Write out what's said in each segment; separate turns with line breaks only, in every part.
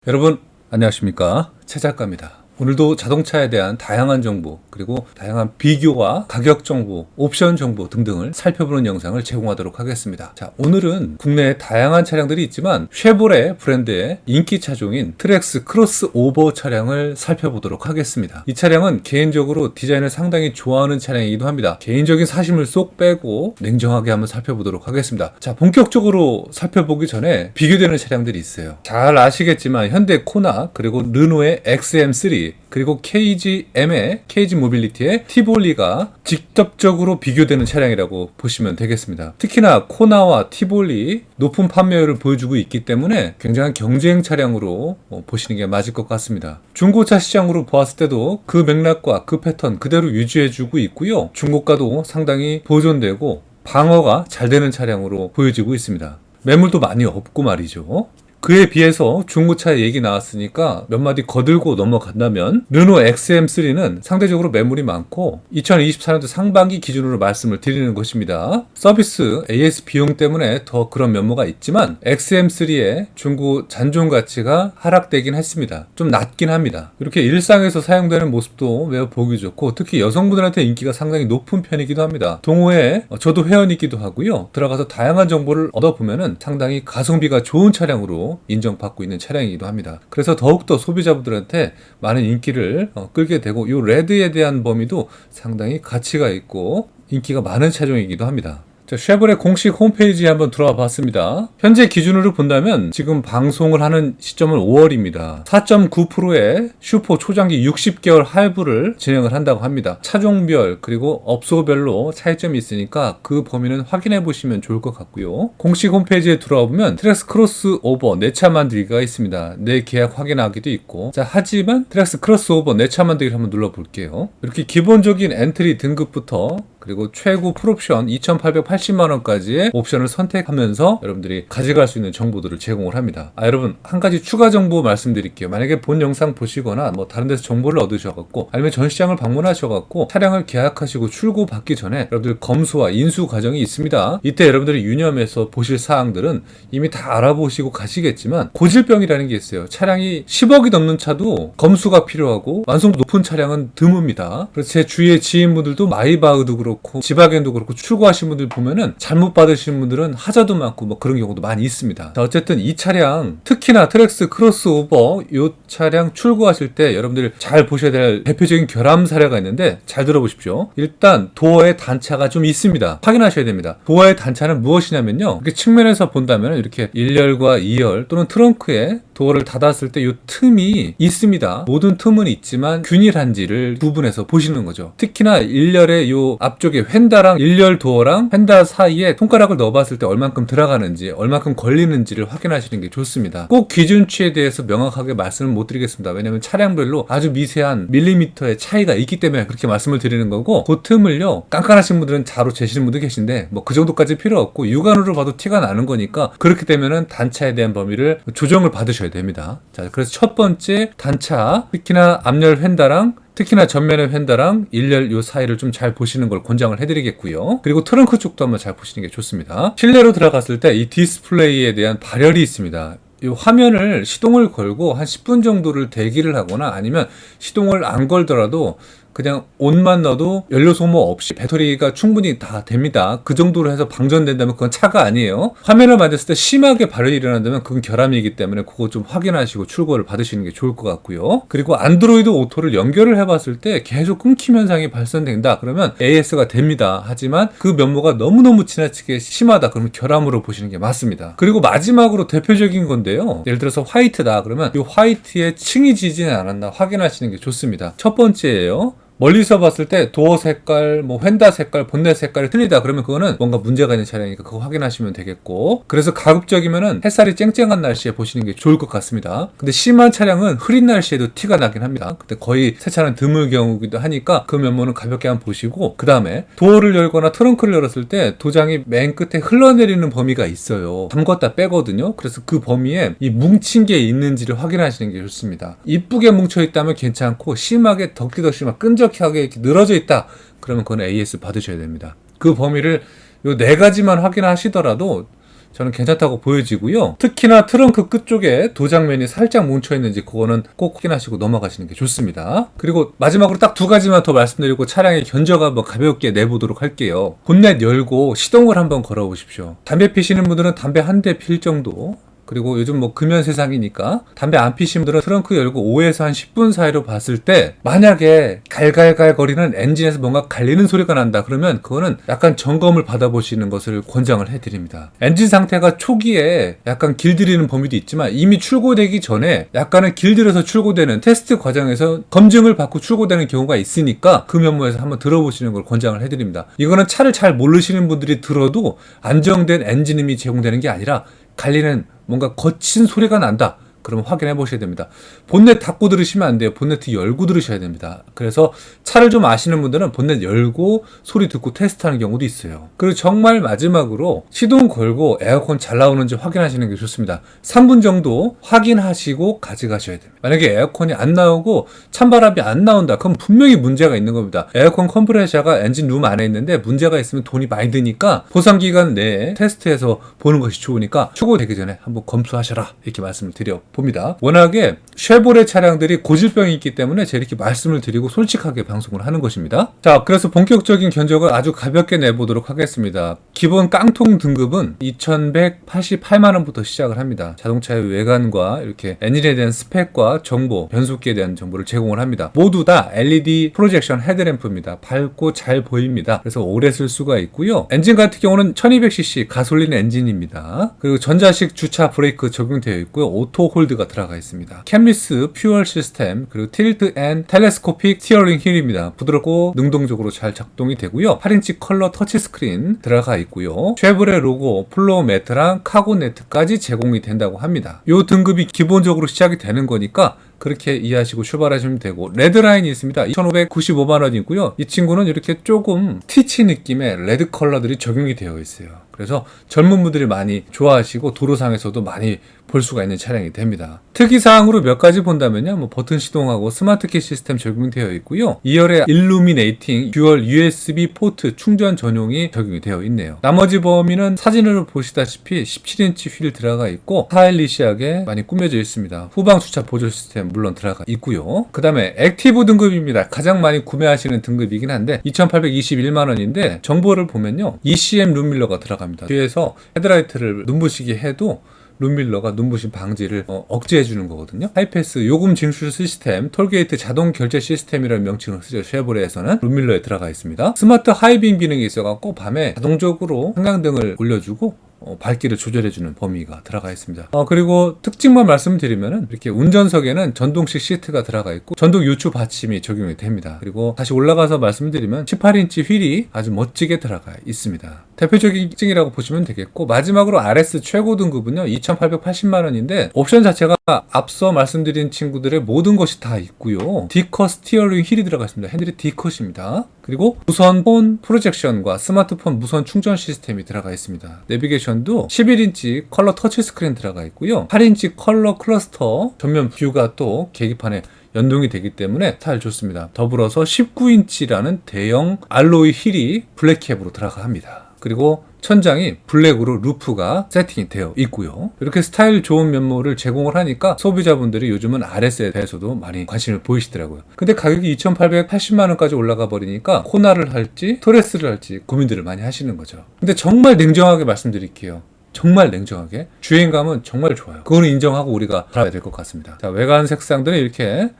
여러분 안녕하십니까, 최 작가입니다. 오늘도 자동차에 대한 다양한 정보, 그리고 다양한 비교와 가격 정보, 옵션 정보 등등을 살펴보는 영상을 제공하도록 하겠습니다. 자, 오늘은 국내에 다양한 차량들이 있지만 쉐보레 브랜드의 인기 차종인 트랙스 크로스오버 차량을 살펴보도록 하겠습니다. 이 차량은 개인적으로 디자인을 상당히 좋아하는 차량이기도 합니다. 개인적인 사심을 쏙 빼고 냉정하게 한번 살펴보도록 하겠습니다. 자, 본격적으로 살펴보기 전에 비교되는 차량들이 있어요. 잘 아시겠지만 현대 코나, 그리고 르노의 XM3, 그리고 KGM의 KG 모빌리티의 티볼리가 직접적으로 비교되는 차량이라고 보시면 되겠습니다. 특히나 코나와 티볼리 높은 판매율을 보여주고 있기 때문에 굉장한 경쟁 차량으로 보시는 게 맞을 것 같습니다. 중고차 시장으로 보았을 때도 그 맥락과 그 패턴 그대로 유지해주고 있고요. 중고가도 상당히 보존되고 방어가 잘 되는 차량으로 보여지고 있습니다. 매물도 많이 없고 말이죠. 그에 비해서 중고차 얘기 나왔으니까 몇 마디 거들고 넘어간다면 르노 XM3는 상대적으로 매물이 많고 2024년도 상반기 기준으로 말씀을 드리는 것입니다. 서비스 AS 비용 때문에 더 그런 면모가 있지만 XM3의 중고 잔존 가치가 하락되긴 했습니다. 좀 낮긴 합니다. 이렇게 일상에서 사용되는 모습도 매우 보기 좋고 특히 여성분들한테 인기가 상당히 높은 편이기도 합니다. 동호회에 저도 회원이기도 하고요. 들어가서 다양한 정보를 얻어보면 상당히 가성비가 좋은 차량으로 인정받고 있는 차량이기도 합니다. 그래서 더욱더 소비자분들한테 많은 인기를 끌게 되고 이 레드에 대한 범위도 상당히 가치가 있고 인기가 많은 차종이기도 합니다. 자, 쉐보레 공식 홈페이지에 한번 들어와 봤습니다. 현재 기준으로 본다면 지금 방송을 하는 시점은 5월입니다. 4.9%의 슈퍼 초장기 60개월 할부를 진행을 한다고 합니다. 차종별 그리고 업소별로 차이점이 있으니까 그 범위는 확인해 보시면 좋을 것 같고요. 공식 홈페이지에 들어와 보면 트랙스 크로스오버 내차 만들기가 있습니다. 내 계약 확인하기도 있고, 자, 하지만 트랙스 크로스오버 내차 만들기를 한번 눌러 볼게요. 이렇게 기본적인 엔트리 등급부터 그리고 최고 풀옵션 2,880만원까지의 옵션을 선택하면서 여러분들이 가져갈 수 있는 정보들을 제공을 합니다. 여러분 한 가지 추가 정보 말씀드릴게요. 만약에 본 영상 보시거나 뭐 다른 데서 정보를 얻으셔갖고 아니면 전시장을 방문하셔갖고 차량을 계약하시고 출고 받기 전에 여러분들 검수와 인수 과정이 있습니다. 이때 여러분들이 유념해서 보실 사항들은 이미 다 알아보시고 가시겠지만 고질병이라는 게 있어요. 차량이 10억이 넘는 차도 검수가 필요하고 완성도 높은 차량은 드뭅니다. 그래서 제 주위의 지인분들도 마이바흐도 그렇고 지바겐도 그렇고 출고하신 분들 보면은 잘못 받으신 분들은 하자도 많고 뭐 그런 경우도 많이 있습니다. 자, 어쨌든 이 차량 특히나 트랙스 크로스오버 이 차량 출고하실 때 여러분들 잘 보셔야 될 대표적인 결함 사례가 있는데 잘 들어보십시오. 일단 도어에 단차가 좀 있습니다. 확인하셔야 됩니다. 도어의 단차는 무엇이냐면요, 이렇게 측면에서 본다면 이렇게 1열과 2열 또는 트렁크에 도어를 닫았을 때 이 틈이 있습니다. 모든 틈은 있지만 균일한지를 구분해서 보시는 거죠. 특히나 1열의 이 앞쪽에 휀다랑 1열 도어랑 휀다 사이에 손가락을 넣어봤을 때 얼만큼 들어가는지 얼만큼 걸리는지를 확인하시는 게 좋습니다. 꼭 기준치에 대해서 명확하게 말씀을 못 드리겠습니다. 왜냐하면 차량별로 아주 미세한 밀리미터의 차이가 있기 때문에 그렇게 말씀을 드리는 거고, 그 틈을요 깐깐하신 분들은 자로 재시는 분도 계신데 뭐 그 정도까지 필요 없고 육안으로 봐도 티가 나는 거니까 그렇게 되면은 단차에 대한 범위를 조정을 받으셔야 됩니다. 자, 그래서 첫 번째 단차, 특히나 앞열 휀다랑 특히나 전면의 휀다랑 1열 요 사이를 좀 잘 보시는 걸 권장을 해드리겠고요. 그리고 트렁크 쪽도 한번 잘 보시는 게 좋습니다. 실내로 들어갔을 때 이 디스플레이에 대한 발열이 있습니다. 이 화면을 시동을 걸고 한 10분 정도를 대기를 하거나 아니면 시동을 안 걸더라도 그냥 온만 넣어도 연료 소모 없이 배터리가 충분히 다 됩니다. 그 정도로 해서 방전된다면 그건 차가 아니에요. 화면을 만졌을 때 심하게 발열이 일어난다면 그건 결함이기 때문에 그거 좀 확인하시고 출고를 받으시는 게 좋을 것 같고요. 그리고 안드로이드 오토를 연결을 해봤을 때 계속 끊김 현상이 발생된다 그러면 AS가 됩니다. 하지만 그 면모가 너무너무 지나치게 심하다 그러면 결함으로 보시는 게 맞습니다. 그리고 마지막으로 대표적인 건데요, 예를 들어서 화이트다 그러면 이 화이트에 층이 지지는 않았나 확인하시는 게 좋습니다. 첫 번째예요. 멀리서 봤을 때 도어 색깔, 뭐 휀다 색깔, 본넷 색깔이 틀리다 그러면 그거는 뭔가 문제가 있는 차량이니까 그거 확인하시면 되겠고, 그래서 가급적이면은 햇살이 쨍쨍한 날씨에 보시는 게 좋을 것 같습니다. 근데 심한 차량은 흐린 날씨에도 티가 나긴 합니다. 근데 거의 새 차는 드물 경우기도 하니까 그 면모는 가볍게 한번 보시고, 그 다음에 도어를 열거나 트렁크를 열었을 때 도장이 맨 끝에 흘러내리는 범위가 있어요. 담궜다 빼거든요. 그래서 그 범위에 이 뭉친 게 있는지를 확인하시는 게 좋습니다. 이쁘게 뭉쳐 있다면 괜찮고 심하게 덕지덕지 막 끈적하게 이렇게 늘어져 있다 그러면 그건 AS 받으셔야 됩니다. 그 범위를 요 네 가지만 확인하시더라도 저는 괜찮다고 보여지고요. 특히나 트렁크 끝쪽에 도장면이 살짝 뭉쳐있는지 그거는 꼭 확인하시고 넘어가시는 게 좋습니다. 그리고 마지막으로 딱 두 가지만 더 말씀드리고 차량의 견적 한번 가볍게 내보도록 할게요. 본넷 열고 시동을 한번 걸어 보십시오. 담배 피시는 분들은 담배 한 대 필 정도, 그리고 요즘 뭐 금연 세상이니까 담배 안 피시는 분들은 트렁크 열고 5에서 한 10분 사이로 봤을 때 만약에 갈갈갈 거리는 엔진에서 뭔가 갈리는 소리가 난다 그러면 그거는 약간 점검을 받아보시는 것을 권장을 해드립니다. 엔진 상태가 초기에 약간 길들이는 범위도 있지만 이미 출고되기 전에 약간은 길들여서 출고되는 테스트 과정에서 검증을 받고 출고되는 경우가 있으니까 그 면모에서 한번 들어보시는 걸 권장을 해드립니다. 이거는 차를 잘 모르시는 분들이 들어도 안정된 엔진음이 제공되는 게 아니라 갈리는 뭔가 거친 소리가 난다. 그러면 확인해 보셔야 됩니다. 본넷 닫고 들으시면 안 돼요. 본네트 열고 들으셔야 됩니다. 그래서 차를 좀 아시는 분들은 본넷 열고 소리 듣고 테스트하는 경우도 있어요. 그리고 정말 마지막으로 시동 걸고 에어컨 잘 나오는지 확인하시는 게 좋습니다. 3분 정도 확인하시고 가져가셔야 됩니다. 만약에 에어컨이 안 나오고 찬바람이 안 나온다. 그럼 분명히 문제가 있는 겁니다. 에어컨 컴프레셔가 엔진 룸 안에 있는데 문제가 있으면 돈이 많이 드니까 보상기간 내에 테스트해서 보는 것이 좋으니까 출고되기 전에 한번 검수하셔라. 이렇게 말씀을 드려 봅니다. 워낙에 쉐보레 차량들이 고질병이 있기 때문에 제가 이렇게 말씀을 드리고 솔직하게 방송을 하는 것입니다. 자, 그래서 본격적인 견적을 아주 가볍게 내보도록 하겠습니다. 기본 깡통 등급은 2,188만원부터 시작을 합니다. 자동차의 외관과 이렇게 엔진에 대한 스펙과 정보, 변속기에 대한 정보를 제공을 합니다. 모두 다 LED 프로젝션 헤드램프입니다. 밝고 잘 보입니다. 그래서 오래 쓸 수가 있고요. 엔진 같은 경우는 1200cc 가솔린 엔진입니다. 그리고 전자식 주차 브레이크 적용되어 있고요. 오토 홀드가 들어가 있습니다. 캠리스 퓨얼 시스템, 그리고 틸트 앤 텔레스코픽 스티어링 휠입니다. 부드럽고 능동적으로 잘 작동이 되고요. 8인치 컬러 터치스크린 들어가 있고요. 쉐보레 로고, 플로우 매트랑 카고 네트까지 제공이 된다고 합니다. 이 등급이 기본적으로 시작이 되는 거니까 그렇게 이해하시고 출발하시면 되고, 레드라인이 있습니다. 2,595만원이고요. 이 친구는 이렇게 조금 티치 느낌의 레드 컬러들이 적용이 되어 있어요. 그래서 젊은 분들이 많이 좋아하시고 도로상에서도 많이 볼 수가 있는 차량이 됩니다. 특이사항으로 몇 가지 본다면요. 뭐 버튼 시동하고 스마트키 시스템 적용되어 있고요. 2열에 일루미네이팅 듀얼 USB 포트 충전 전용이 적용이 되어 있네요. 나머지 범위는 사진으로 보시다시피 17인치 휠 들어가 있고 스타일리시하게 많이 꾸며져 있습니다. 후방 주차 보조 시스템 물론 들어가 있고요. 그 다음에 액티브 등급입니다. 가장 많이 구매하시는 등급이긴 한데 2,821만원인데 정보를 보면요. ECM 룸밀러가 들어갑니다. 뒤에서 헤드라이트를 눈부시게 해도 룸밀러가 눈부심 방지를 억제해주는 거거든요. 하이패스 요금 징수 시스템, 톨게이트 자동 결제 시스템이라는 명칭을 쓰죠. 쉐보레에서는 룸밀러에 들어가 있습니다. 스마트 하이빔 기능이 있어갖고 밤에 자동적으로 형광등을 올려주고 밝기를 조절해주는 범위가 들어가 있습니다. 그리고 특징만 말씀드리면은 이렇게 운전석에는 전동식 시트가 들어가 있고 전동 요추 받침이 적용이 됩니다. 그리고 다시 올라가서 말씀드리면 18인치 휠이 아주 멋지게 들어가 있습니다. 대표적인 특징이라고 보시면 되겠고, 마지막으로 RS 최고 등급은요 2,880만원인데 옵션 자체가 앞서 말씀드린 친구들의 모든 것이 다 있고요. D컷 스티어링 휠이 들어가 있습니다. 핸들이 D컷입니다. 그리고 무선 폰 프로젝션과 스마트폰 무선 충전 시스템이 들어가 있습니다. 내비게이션도 11인치 컬러 터치스크린 들어가 있고요. 8인치 컬러 클러스터 전면 뷰가 또 계기판에 연동이 되기 때문에 스타일 좋습니다. 더불어서 19인치라는 대형 알로이 휠이 블랙캡으로 들어가 합니다. 그리고 천장이 블랙으로 루프가 세팅이 되어 있고요. 이렇게 스타일 좋은 면모를 제공을 하니까 소비자분들이 요즘은 RS에 대해서도 많이 관심을 보이시더라고요. 근데 가격이 2,880만원까지 올라가 버리니까 코나를 할지 토레스를 할지 고민들을 많이 하시는 거죠. 근데 정말 냉정하게 말씀드릴게요. 정말 냉정하게 주행감은 정말 좋아요. 그거는 인정하고 우리가 알아야 될 것 같습니다. 자, 외관 색상들은 이렇게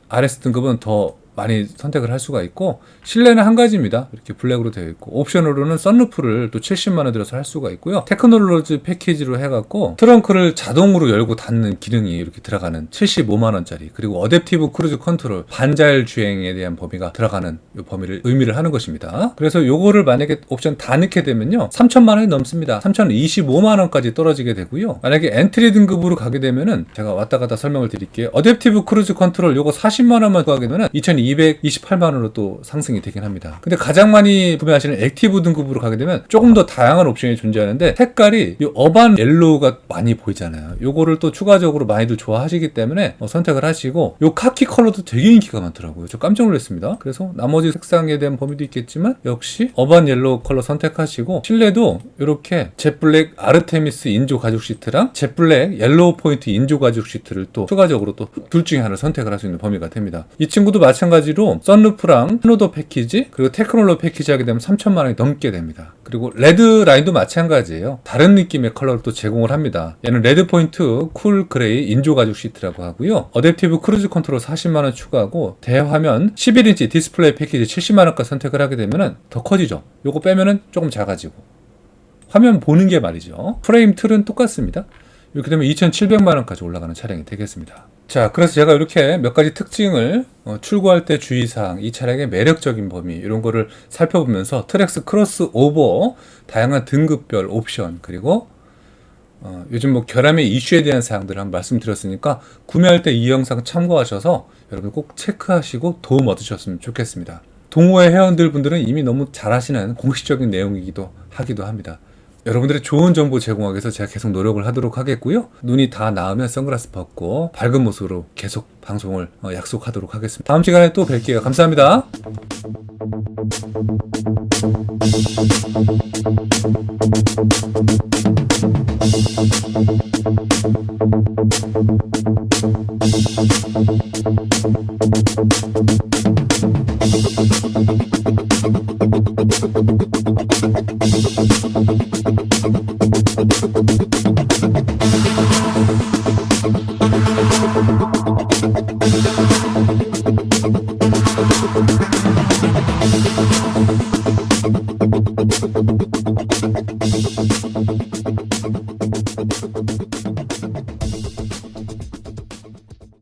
RS 등급은 더 많이 선택을 할 수가 있고, 실내는 한 가지입니다. 이렇게 블랙으로 되어 있고, 옵션으로는 썬루프를 또 70만원 들여서 할 수가 있고요. 테크놀로지 패키지로 해갖고 트렁크를 자동으로 열고 닫는 기능이 이렇게 들어가는 75만원짜리, 그리고 어댑티브 크루즈 컨트롤 반자율 주행에 대한 범위가 들어가는 이 범위를 의미를 하는 것입니다. 그래서 요거를 만약에 옵션 다 넣게 되면요 3,000만원이 넘습니다. 3,025만원까지 떨어지게 되고요. 만약에 엔트리 등급으로 가게 되면은 제가 왔다 갔다 설명을 드릴게요. 어댑티브 크루즈 컨트롤 요거 40만원만 구하게 되면 228만 원으로 또 상승이 되긴 합니다. 근데 가장 많이 구매하시는 액티브 등급으로 가게 되면 조금 더 다양한 옵션이 존재하는데 색깔이 이 어반 옐로우가 많이 보이잖아요. 요거를 또 추가적으로 많이들 좋아하시기 때문에 선택을 하시고, 요 카키 컬러도 되게 인기가 많더라고요. 저 깜짝 놀랐습니다. 그래서 나머지 색상에 대한 범위도 있겠지만 역시 어반 옐로우 컬러 선택하시고, 실내도 이렇게 젯블랙 아르테미스 인조 가죽 시트랑 젯블랙 옐로우 포인트 인조 가죽 시트를 또 추가적으로 또 둘 중에 하나를 선택을 할 수 있는 범위가 됩니다. 이 친구도 마찬가지로 썬루프랑 스노더 패키지 그리고 테크놀로 패키지 하게 되면 3천만 원이 넘게 됩니다. 그리고 레드 라인도 마찬가지예요. 다른 느낌의 컬러를 또 제공을 합니다. 얘는 레드 포인트 쿨 그레이 인조 가죽 시트라고 하고요. 어댑티브 크루즈 컨트롤 40만 원 추가하고 대화면 11인치 디스플레이 패키지 70만 원까지 선택을 하게 되면 더 커지죠. 요거 빼면은 조금 작아지고, 화면 보는 게 말이죠. 프레임 틀은 똑같습니다. 이렇게 되면 2,700만 원까지 올라가는 차량이 되겠습니다. 자, 그래서 제가 이렇게 몇 가지 특징을 출고할 때 주의사항, 이 차량의 매력적인 범위 이런 거를 살펴보면서 트랙스 크로스 오버, 다양한 등급별 옵션, 그리고 요즘 뭐 결함의 이슈에 대한 사항들을 한번 말씀드렸으니까 구매할 때 이 영상 참고하셔서 여러분 꼭 체크하시고 도움 얻으셨으면 좋겠습니다. 동호회 회원들 분들은 이미 너무 잘 아시는 공식적인 내용이기도 하기도 합니다. 여러분들의 좋은 정보 제공하기 위해서 제가 계속 노력을 하도록 하겠고요. 눈이 다 나으면 선글라스 벗고 밝은 모습으로 계속 방송을 약속하도록 하겠습니다. 다음 시간에 또 뵐게요. 감사합니다.